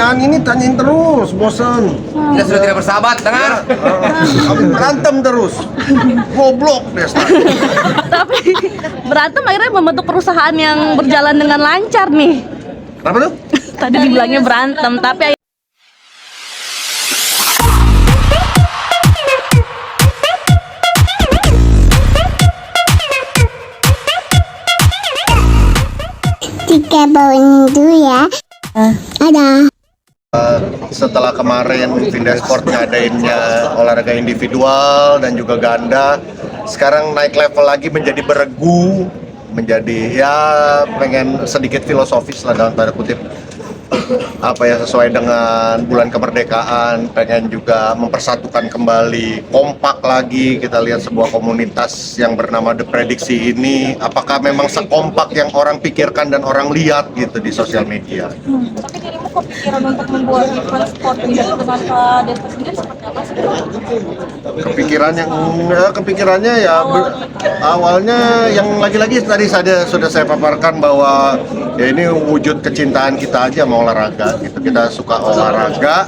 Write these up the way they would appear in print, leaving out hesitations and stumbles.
pertanyaan ini tanyain terus, bosan. Kita sudah tidak bersahabat, dengar? Kami berantem terus. Goblok Desta. Tapi berantem akhirnya membentuk perusahaan yang berjalan dengan lancar nih. Kenapa tuh? Tadi dibilangnya berantem, tapi Tiga bawang dulu ya. Ada. Setelah kemarin Vinda Sport ngadainnya olahraga individual dan juga ganda, sekarang naik level lagi menjadi beregu, menjadi ya pengen sedikit filosofis lah dalam tanda kutip, apa ya, sesuai dengan bulan kemerdekaan, pengen juga mempersatukan kembali, kompak lagi. Kita lihat sebuah komunitas yang bernama The Prediksi ini, apakah memang sekompak yang orang pikirkan dan orang lihat gitu di sosial media. Tapi dirimu kepikiran untuk membuat event sport tidak dengan Kak Desta sendiri seperti apa sih? Kepikirannya ya awalnya yang lagi-lagi tadi sudah saya paparkan bahwa ya ini wujud kecintaan kita aja sama olahraga gitu. Kita suka olahraga,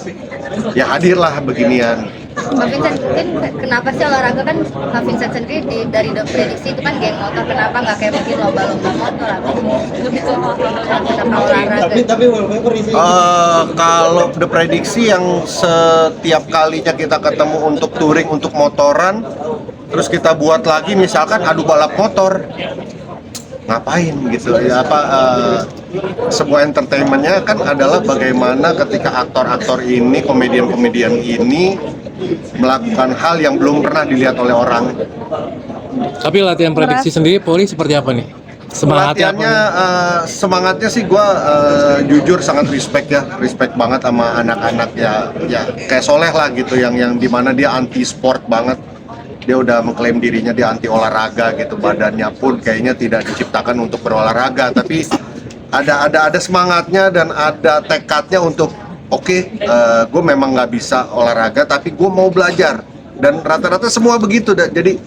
ya hadirlah beginian. Kak Vincent, mungkin kenapa sih olahraga kan Kak Vincent sendiri dari The Prediksi itu kan geng motor, kenapa nggak kayak mungkin lomba-lomba motor atau lebih ke olahraga? Kalau The Prediksi yang setiap kalinya kita ketemu untuk touring, untuk motoran, terus kita buat lagi misalkan adu balap motor, ngapain gitu ya, sebuah entertainmentnya kan adalah bagaimana ketika aktor-aktor ini, komedian-komedian ini melakukan hal yang belum pernah dilihat oleh orang. Tapi latihan prediksi sendiri Poli seperti apa nih? Latihannya semangatnya sih gue jujur sangat respect banget sama anak-anak ya kayak Soleh lah gitu, yang dimana dia anti sport banget. Dia udah mengklaim dirinya dia anti olahraga gitu, badannya pun kayaknya tidak diciptakan untuk berolahraga, tapi ada semangatnya dan ada tekadnya untuk gue memang nggak bisa olahraga tapi gue mau belajar, dan rata-rata semua begitu. Jadi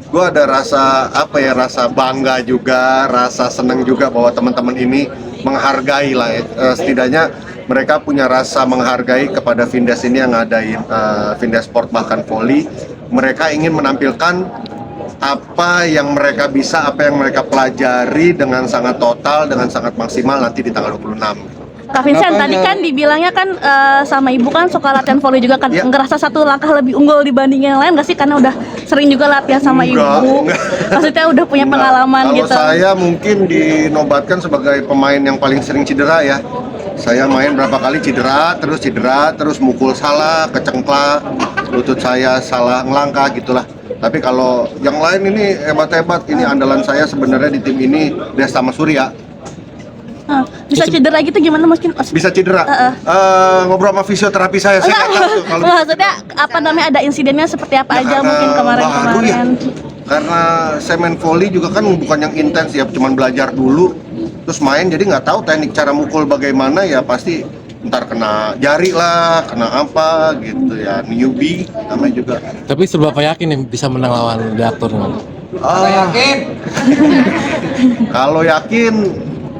gue ada rasa rasa bangga juga, rasa senang juga bahwa teman-teman ini menghargai lah, setidaknya mereka punya rasa menghargai kepada Vindes ini yang ngadain Vindes Sport bahkan Volley. Mereka ingin menampilkan apa yang mereka bisa, apa yang mereka pelajari dengan sangat total, dengan sangat maksimal nanti di tanggal 26. Kak Vincent tadi kan dibilangnya kan sama ibu kan suka latihan volley juga kan, ngerasa satu langkah lebih unggul dibanding yang lain nggak sih, karena udah sering juga latihan sama ibu? Maksudnya udah punya pengalaman gitu. Kalau saya mungkin dinobatkan sebagai pemain yang paling sering cedera ya. Saya main berapa kali cedera, terus mukul salah, kecengklak, lutut saya salah ngelangkah gitulah. Tapi kalau yang lain ini hebat-hebat, ini andalan saya sebenarnya di tim ini Desta sama Surya. Bisa cedera gitu gimana mungkin? Bisa cedera? Ngobrol sama fisioterapi saya nggak tahu kalau maksudnya apa namanya, ada insidennya seperti apa aja mungkin kemarin-kemarin? Ya, karena saya main volley juga kan bukan yang intens ya, cuman belajar dulu terus main, jadi nggak tahu teknik cara mukul bagaimana, ya pasti ntar kena jari lah, kena apa gitu ya, newbie namanya juga. Tapi seberapa yakin nih bisa menang lawan Deaktor? Yakin? Kalau yakin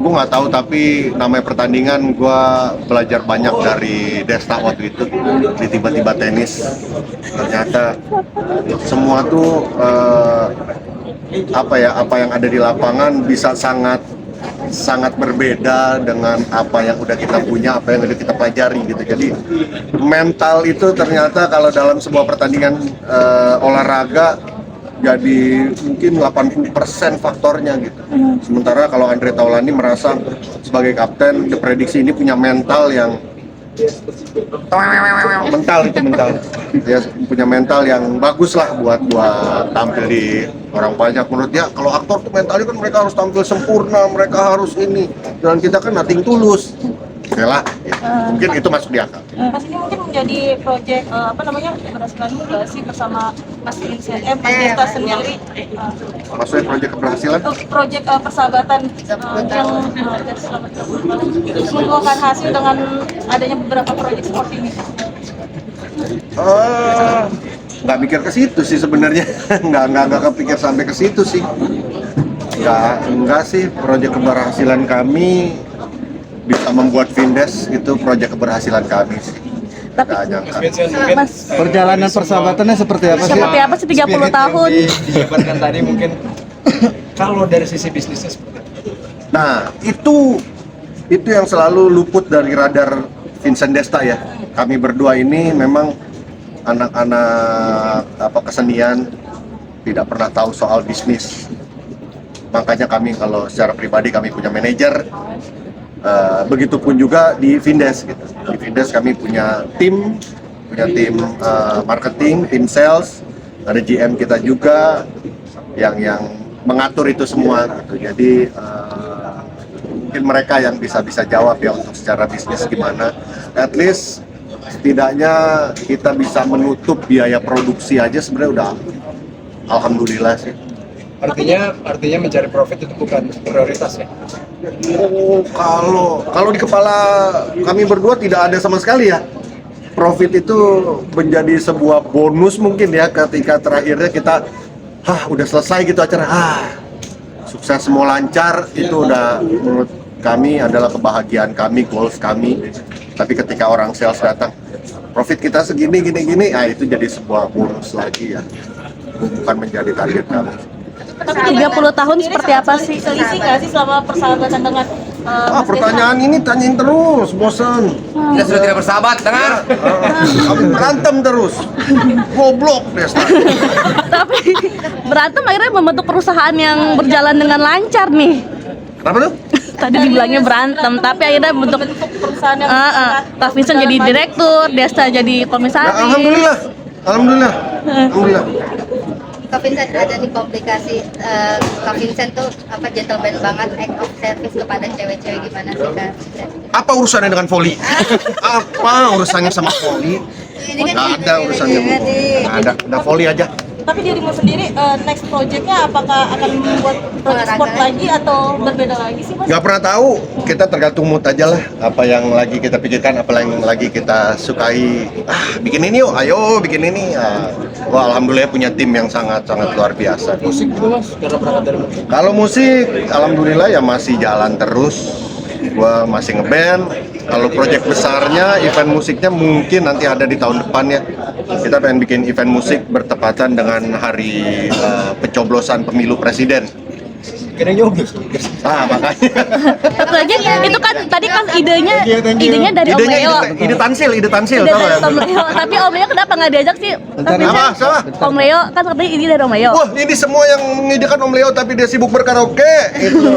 gue nggak tahu, tapi namanya pertandingan gue belajar banyak dari Desta waktu itu di tiba-tiba tenis. Ternyata semua tuh apa yang ada di lapangan bisa sangat berbeda dengan apa yang udah kita punya, apa yang udah kita pelajari gitu. Jadi mental itu ternyata kalau dalam sebuah pertandingan olahraga jadi mungkin 80% faktornya gitu. Sementara kalau Andre Taulani merasa sebagai kapten The Prediksi ini punya mental yang mental. Dia punya mental yang bagus lah buat tampil di orang banyak. Menurut dia kalau aktor tuh mentalnya kan mereka harus tampil sempurna, mereka harus ini, dan kita kan nothing tulus. Oke lah, mungkin itu masuk di akal. Mas ini mungkin menjadi proyek keberhasilan juga sih bersama Mas Vincent, Mas Desta sendiri. Maksudnya proyek keberhasilan? Proyek persahabatan yang membuahkan hasil dengan adanya beberapa proyek seperti ini. Nggak mikir ke situ sih sebenarnya, nggak kepikir sampai ke situ sih. Enggak sih, proyek keberhasilan kami bisa membuat Vindes itu proyek keberhasilan kami sih. Tapi Nggak nyangka. Mas, Perjalanan persahabatannya seperti apa sih? seperti apa sih 30 tahun? Dijabarkan tadi mungkin kalau dari sisi bisnisnya seperti apa? Nah, itu yang selalu luput dari radar Vincent Desta ya. Kami berdua ini memang anak-anak kesenian, tidak pernah tahu soal bisnis. Makanya kami kalau secara pribadi kami punya manajer, begitupun juga di Vindes gitu. Di Vindes kami punya tim marketing, tim sales, ada GM kita juga yang mengatur itu semua gitu. Jadi mungkin mereka yang bisa jawab ya untuk secara bisnis gimana. At least setidaknya kita bisa menutup biaya produksi aja sebenarnya udah alhamdulillah sih. Artinya mencari profit itu bukan prioritas ya. Oh, kalau di kepala kami berdua tidak ada sama sekali ya. Profit itu menjadi sebuah bonus mungkin ya ketika terakhirnya kita udah selesai gitu acara. Sukses semua lancar itu udah menurut kami adalah kebahagiaan kami, goals kami. Tapi ketika orang sales datang, profit kita segini gini, itu jadi sebuah bonus lagi ya. Bukan menjadi target kami. Tapi 30 tahun seperti apa sih? Selisih nggak sih selama persahabatan dengan Mas Pertanyaan ini tanyain terus, bosan. Kita sudah tidak bersahabat, dengar. Kami berantem terus. Goblok Desta. Tapi berantem akhirnya membentuk perusahaan yang berjalan dengan lancar nih. Kenapa tuh? Tadi dibilangnya berantem, tapi akhirnya bentuk perusahaan yang Kak Vincent jadi direktur, Desta jadi komisaris. Alhamdulillah. Alhamdulillah. Kak Vincent ada nih komplikasi. Kak Vincent tuh gentleman banget, act of service kepada cewek-cewek, gimana sih Kak Vincent? Apa urusannya dengan voli? Apa urusannya sama voli? Nggak ada urusannya sama voli. Nggak ada, udah voli aja. Tapi dirimu sendiri next projectnya apakah akan membuat project sport lagi atau berbeda lagi sih Mas? Nggak pernah tahu, kita tergantung mood aja lah. Apa yang lagi kita pikirkan, apa yang lagi kita sukai. Bikin ini yuk, ayo bikin ini. Wah, alhamdulillah punya tim yang sangat luar biasa. Musik gitu Mas, karena berangkat dari musik. Kalau musik, alhamdulillah ya masih jalan terus. Gua masih ngeband. Kalau proyek besarnya, event musiknya mungkin nanti ada di tahun depan ya. Kita pengen bikin event musik bertepatan dengan hari pencoblosan pemilu presiden. Kira nyoblos. Makanya. Satu lagi itu kan tadi kan idenya dari Om Idenya Leo. ide tansil, Ide tau dari nggak? Om Leo. Tapi Om Leo kenapa nggak diajak sih? Tapi Apa? Sama? Om Leo kan katanya ini dari Om Leo. Wah, ini semua yang mengidekan Om Leo tapi dia sibuk berkaraoke. Itu.